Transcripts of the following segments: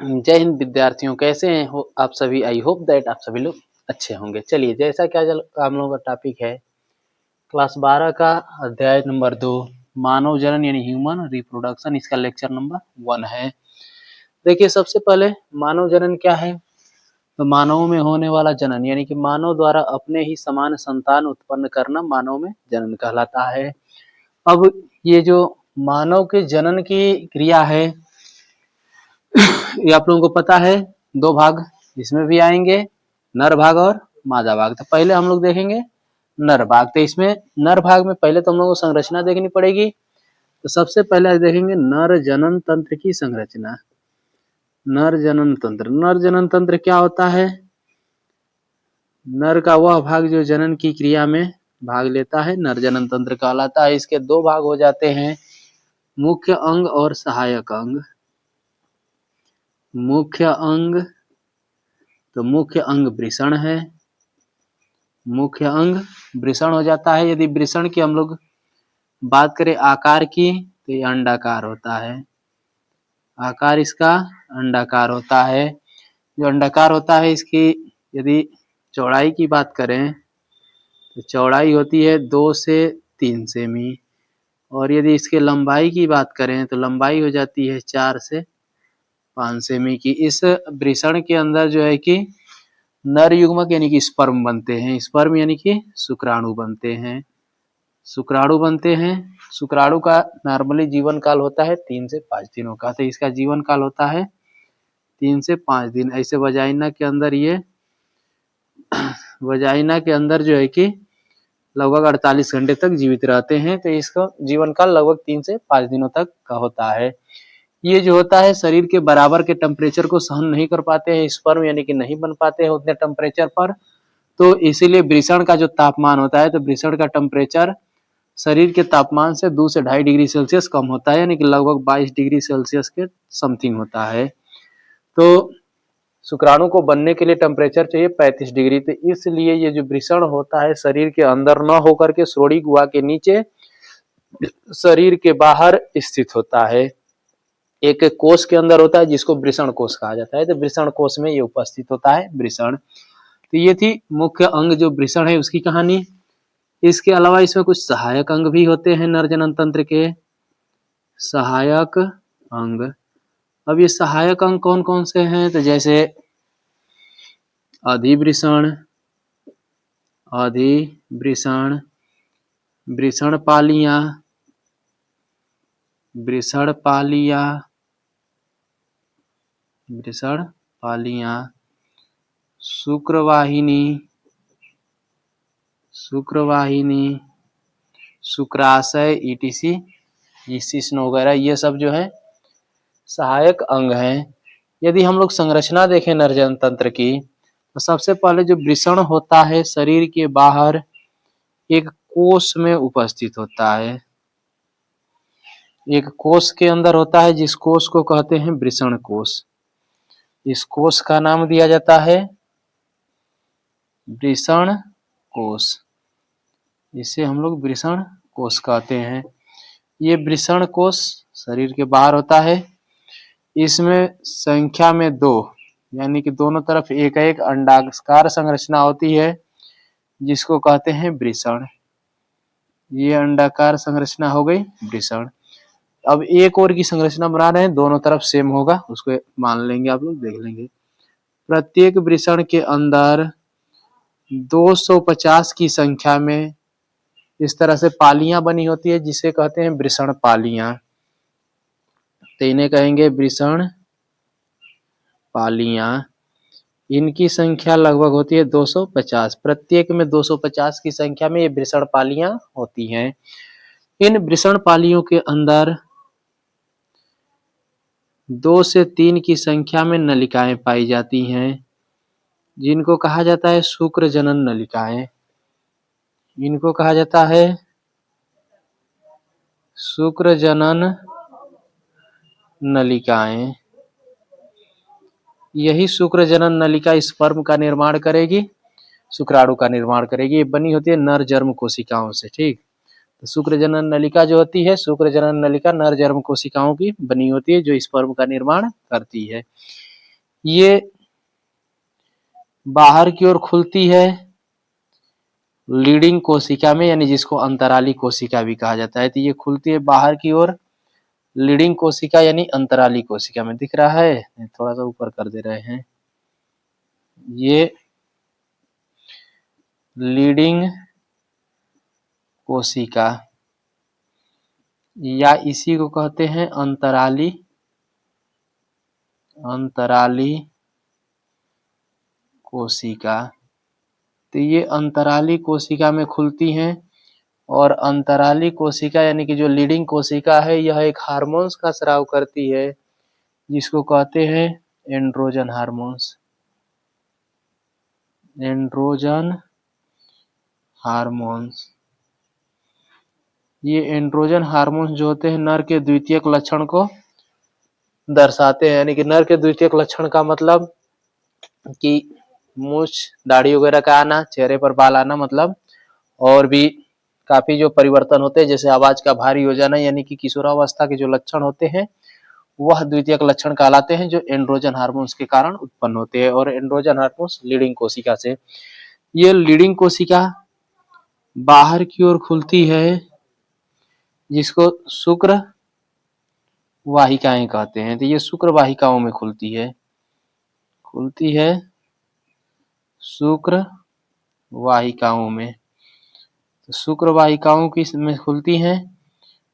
जय हिंद विद्यार्थियों, कैसे हैं हो आप सभी। आई होप दैट आप सभी लोग अच्छे होंगे। चलिए, जैसा कि आज हम लोगों का टॉपिक है क्लास 12 का अध्याय नंबर 2 मानव जनन यानी ह्यूमन रिप्रोडक्शन। इसका लेक्चर नंबर 1 है। देखिए, सबसे पहले मानव जनन क्या है। तो मानव में होने वाला जनन यानी कि मानव द्वारा अपने ही समान संतान उत्पन्न करना मानव में जनन कहलाता है। अब ये जो मानव के जनन की क्रिया है ये आप लोगों को पता है, दो भाग इसमें भी आएंगे, नर भाग और मादा भाग। तो पहले हम लोग देखेंगे नर भाग। तो इसमें नर भाग में पहले तो हम लोग को संरचना देखनी पड़ेगी। तो सबसे पहले देखेंगे नर जनन तंत्र की संरचना। नर जनन तंत्र, नर जनन तंत्र क्या होता है। नर का वह भाग जो जनन की क्रिया में भाग लेता है नर जनन तंत्र कहलाता है। इसके दो भाग हो जाते हैं, मुख्य अंग और सहायक अंग। मुख्य अंग, तो मुख्य अंग वृषण है। मुख्य अंग वृषण हो जाता है। यदि वृषण की हम लोग बात करें आकार की, तो ये अंडाकार होता है। आकार इसका अंडाकार होता है। जो अंडाकार होता है, इसकी यदि चौड़ाई की बात करें तो चौड़ाई होती है 2 से 3 सेमी। और यदि इसके लंबाई की बात करें तो लंबाई हो जाती है 4 से 5 सेमी की। इस वृषण के अंदर जो है कि नर युग्मक यानी कि स्पर्म बनते हैं। स्पर्म यानी कि शुक्राणु बनते हैं। शुक्राणु बनते हैं। शुक्राणु का नॉर्मली जीवन काल होता है 3 से 5 दिनों का। तो इसका जीवन काल होता है 3 से 5 दिन। ऐसे वजाइना के अंदर ये वजाइना के अंदर जो है कि लगभग 48 घंटे तक जीवित रहते हैं। तो इसका जीवन काल लगभग 3 से 5 दिनों तक का होता है। ये जो होता है शरीर के बराबर के टेम्परेचर को सहन नहीं कर पाते हैं स्पर्म, यानी कि नहीं बन पाते हैं उतने टेम्परेचर पर। तो इसीलिए वृषण का जो तापमान होता है, तो वृषण का टेम्परेचर शरीर के तापमान से 2 से 2.5 डिग्री सेल्सियस कम होता है, यानी कि लगभग 22 डिग्री सेल्सियस के समथिंग होता है। तो शुक्राणु को बनने के लिए टेम्परेचर चाहिए 35 डिग्री। तो इसलिए ये जो वृषण होता है शरीर के अंदर न होकर के श्रोणि गुहा के नीचे शरीर के बाहर स्थित होता है। एक कोष के अंदर होता है जिसको वृषण कोष कहा जाता है। तो वृषण कोष में ये उपस्थित होता है वृषण। तो ये थी मुख्य अंग जो वृषण है उसकी कहानी। इसके अलावा इसमें कुछ सहायक अंग भी होते हैं नर जनन तंत्र के। सहायक अंग, अब ये सहायक अंग कौन कौन से हैं, तो जैसे अधिवृषण, अधिवृषण, वृषण पालियां, वृषण पालियां, वृषण पालियां, शुक्रवाहिनी, शुक्रवाहिनी, शुक्राशय ईटीसी ईसिस्न वगैरह, ये सब जो है सहायक अंग हैं। यदि हम लोग संरचना देखें नर जनन तंत्र की, तो सबसे पहले जो वृषण होता है शरीर के बाहर एक कोष में उपस्थित होता है। एक कोष के अंदर होता है जिस कोष को कहते हैं वृषण कोष। इस कोष का नाम दिया जाता है वृषण कोष। इसे हम लोग वृषण कोष कहते हैं। ये वृषण कोष शरीर के बाहर होता है। इसमें संख्या में 2, यानी कि दोनों तरफ एक एक अंडाकार संरचना होती है जिसको कहते हैं वृषण। ये अंडाकार संरचना हो गई वृषण। अब एक और की संरचना बना रहे हैं, दोनों तरफ सेम होगा, उसको मान लेंगे, आप लोग देख लेंगे। प्रत्येक वृषण के अंदर 250 की संख्या में इस तरह से पालियां बनी होती है जिसे कहते हैं वृषण पालियां। तो इन्हें कहेंगे वृषण पालियां। इनकी संख्या लगभग होती है 250। प्रत्येक में 250 की संख्या में ये वृषण पालियां होती हैं। इन वृषण पालियों के अंदर 2 से 3 की संख्या में नलिकाएं पाई जाती हैं जिनको कहा जाता है शुक्र जनन नलिकाएं। इनको कहा जाता है शुक्र जनन नलिकाएं। यही शुक्र जनन नलिका स्पर्म का निर्माण करेगी, शुक्राणु का निर्माण करेगी। ये बनी होती है नर जर्म कोशिकाओं से। ठीक, तो शुक्र जनन नलिका जो होती है, शुक्र जनन नलिका नर जर्म कोशिकाओं की बनी होती है जो स्पर्म का निर्माण करती है। ये बाहर की ओर खुलती है लीडिंग कोशिका में, यानी जिसको अंतराली कोशिका भी कहा जाता है। तो ये खुलती है बाहर की ओर लीडिंग कोशिका यानी अंतराली कोशिका में। दिख रहा है, थोड़ा सा ऊपर कर दे रहे हैं। ये लीडिंग कोशिका या इसी को कहते हैं अंतराली कोशिका। तो ये अंतराली कोशिका में खुलती हैं और अंतराली कोशिका यानी कि जो लीडिंग कोशिका है यह एक हार्मोन्स का स्राव करती है जिसको कहते हैं एंड्रोजन हार्मोन्स। एंड्रोजन हार्मोन्स, ये एंड्रोजन हार्मोन्स जो होते हैं नर के द्वितीयक लक्षण को दर्शाते हैं। यानी कि नर के द्वितीयक लक्षण का मतलब कि मूछ दाढ़ी वगैरह का आना, चेहरे पर बाल आना, मतलब और भी काफी जो परिवर्तन होते हैं जैसे आवाज का भारी हो जाना, यानी कि किशोरावस्था के जो लक्षण होते हैं वह द्वितीयक लक्षण कहलाते हैं जो एंड्रोजन हार्मोन्स के कारण उत्पन्न होते हैं। और एंड्रोजन हार्मोन्स लीडिंग कोशिका से, ये लीडिंग कोशिका बाहर की ओर खुलती है जिसको शुक्र वाहिकाएं कहते हैं। तो ये शुक्र वाहिकाओं में खुलती है शुक्र वाहिकाओं में। तो शुक्र वाहिकाओं की में खुलती हैं।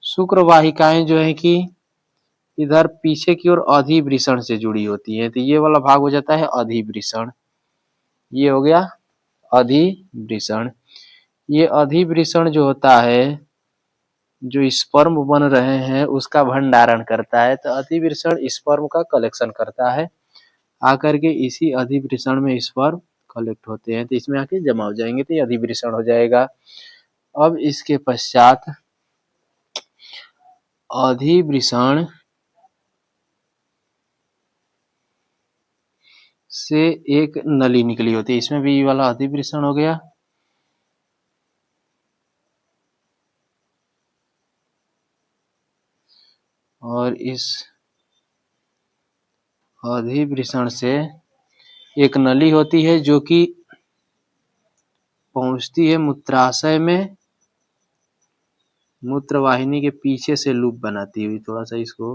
शुक्र वाहिकाएं जो है कि इधर पीछे की ओर अधिवृषण से जुड़ी होती है। तो ये वाला भाग हो जाता है अधिवृषण। ये हो गया अधिवृषण। ये अधिवृषण जो होता है जो स्पर्म बन रहे हैं उसका भंडारण करता है। तो अधिवृषण स्पर्म का कलेक्शन करता है, आकर के इसी अधिवृषण में स्पर्म कलेक्ट होते हैं तो इसमें आके जमा हो जाएंगे, तो ये अधिवृषण हो जाएगा। अब इसके पश्चात अधिवृषण से एक नली निकली होती है, इसमें भी ये वाला अधिवृषण हो गया। और इस अधिवृषण से एक नली होती है जो कि पहुंचती है मूत्राशय में, मूत्रवाहिनी के पीछे से लूप बनाती हुई। थोड़ा सा इसको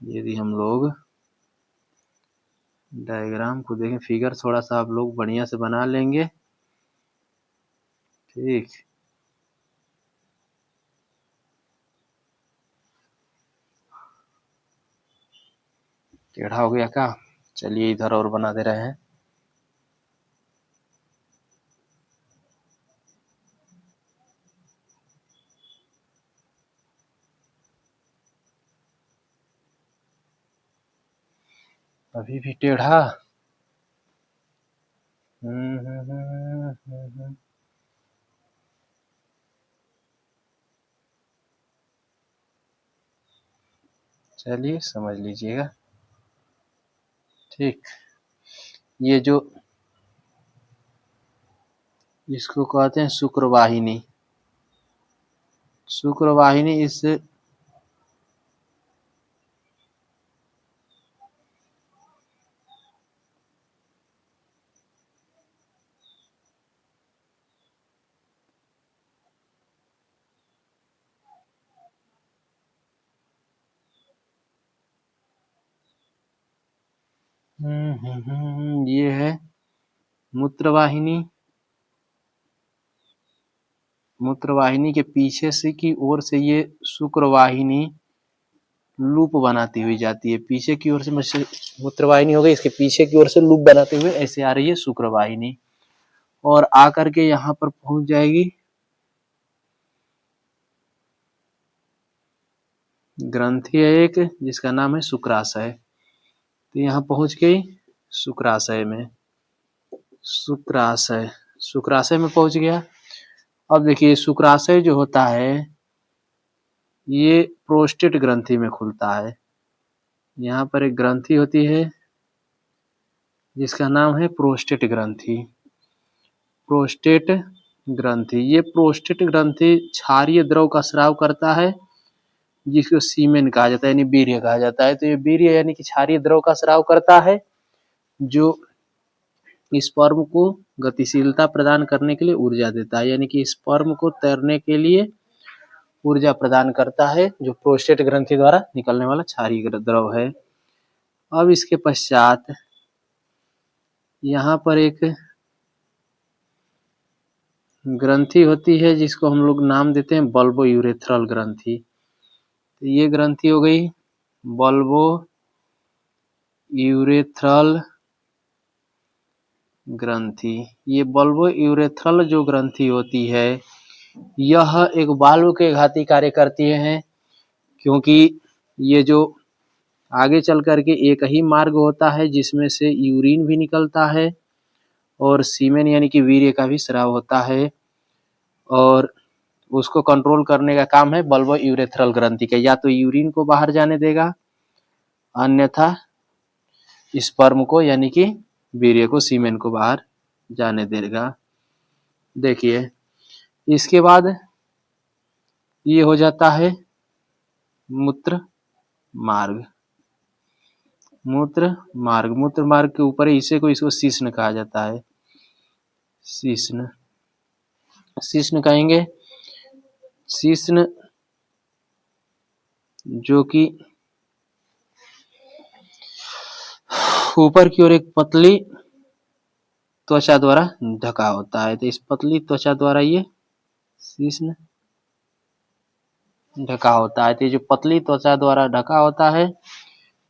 यदि हम लोग डायग्राम को देखें, फिगर थोड़ा सा आप लोग बढ़िया से बना लेंगे, ठीक। टेढ़ा हो गया क्या? चलिए इधर और बना दे रहे हैं। अभी भी टेढ़ा। चलिए समझ लीजिएगा, ठीक। ये जो इसको कहते हैं शुक्रवाहिनी। शुक्रवाहिनी इस ये है मूत्रवाहिनी। मूत्रवाहिनी के पीछे से की ओर से ये शुक्रवाहिनी लूप बनाती हुई जाती है। पीछे की ओर से मूत्रवाहिनी हो गई, इसके पीछे की ओर से लूप बनाते हुए ऐसे आ रही है शुक्रवाहिनी और आकर के यहाँ पर पहुंच जाएगी ग्रंथि है एक जिसका नाम है शुक्राशय। तो यहाँ पहुंच गई शुक्राशय में। शुक्राशय में पहुंच गया। अब देखिए शुक्राशय जो होता है ये प्रोस्टेट ग्रंथि में खुलता है। यहाँ पर एक ग्रंथि होती है जिसका नाम है प्रोस्टेट ग्रंथि। प्रोस्टेट ग्रंथि, ये प्रोस्टेट ग्रंथि क्षारीय द्रव का स्राव करता है जिसको सीमेन कहा जाता है यानी वीर्य कहा जाता है। तो ये वीर्य यानी कि क्षारीय द्रव का स्राव करता है, जो स्पर्म को गतिशीलता प्रदान करने के लिए ऊर्जा देता है, यानी कि स्पर्म को तैरने के लिए ऊर्जा प्रदान करता है, जो प्रोस्टेट ग्रंथि द्वारा निकलने वाला क्षारीय द्रव है। अब इसके पश्चात यहाँ पर एक ग्रंथि होती है जिसको हम लोग नाम देते हैं बल्बो यूरेथ्रल ग्रंथि। तो ये ग्रंथि हो गई बल्बो यूरेथ्रल ग्रंथि। ये बल्बो यूरेथ्रल जो ग्रंथि होती है यह एक वाल्व के घाती कार्य करती है, क्योंकि ये जो आगे चल करके एक ही मार्ग होता है जिसमें से यूरिन भी निकलता है और सीमेन यानी कि वीर्य का भी स्राव होता है, और उसको कंट्रोल करने का काम है बल्बो यूरेथ्रल ग्रंथि का। या तो यूरिन को बाहर जाने देगा, अन्यथा स्पर्म को यानी कि वीर्य को, सीमेन को बाहर जाने देगा। देखिए इसके बाद ये हो जाता है मूत्र मार्ग। मूत्र मार्ग के ऊपर इसे को इसको शीश्न कहा जाता है। शीश्न कहेंगे। शीश्न जो कि ऊपर की ओर एक पतली त्वचा द्वारा ढका होता है। तो इस पतली त्वचा द्वारा ये शीश्न ढका होता है। तो ये जो पतली त्वचा द्वारा ढका होता है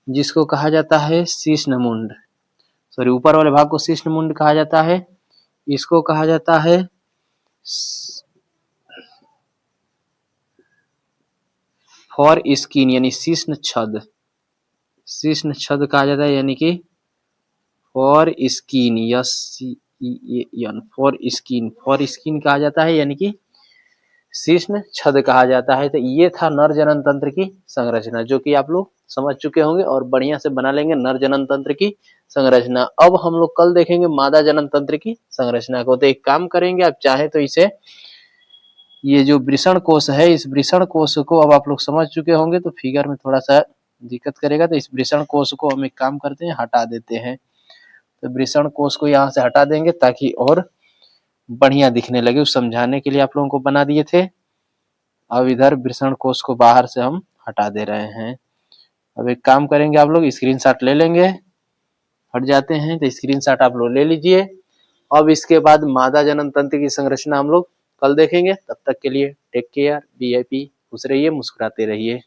जिसको कहा जाता है शीश्नमुंड, सॉरी ऊपर वाले भाग को शीश्नमुंड कहा जाता है। इसको कहा जाता है फॉर स्किन यानी शीश्न छद। शीश्न छद कहा जाता है यानी कि फॉर स्किन, फॉर स्किन कहा जाता है यानी कि शीश्न छद कहा जाता है। तो ये था नर जनन तंत्र की संरचना, जो कि आप लोग समझ चुके होंगे और बढ़िया से बना लेंगे नर जनन तंत्र की संरचना। अब हम लोग कल देखेंगे मादा जनन तंत्र की संरचना को। तो एक काम करेंगे, आप चाहे तो इसे, ये जो वृषण कोश है, इस वृषण कोश को अब आप लोग समझ चुके होंगे, तो फिगर में थोड़ा सा दिक्कत करेगा। तो इस वृषण कोश को हम एक काम करते हैं, हटा देते हैं। तो वृषण कोश को यहाँ से हटा देंगे ताकि और बढ़िया दिखने लगे, उस समझाने के लिए आप लोगों को बना दिए थे। अब इधर वृषण कोश को बाहर से हम हटा दे रहे हैं। अब एक काम करेंगे, आप लोग स्क्रीनशॉट ले लेंगे, हट जाते हैं। तो स्क्रीनशॉट आप लोग ले लीजिए। अब इसके बाद मादा जनन तंत्र की संरचना हम लोग कल देखेंगे। तब तक के लिए टेक केयर, VIP, खुश रहिए, मुस्कुराते रहिए।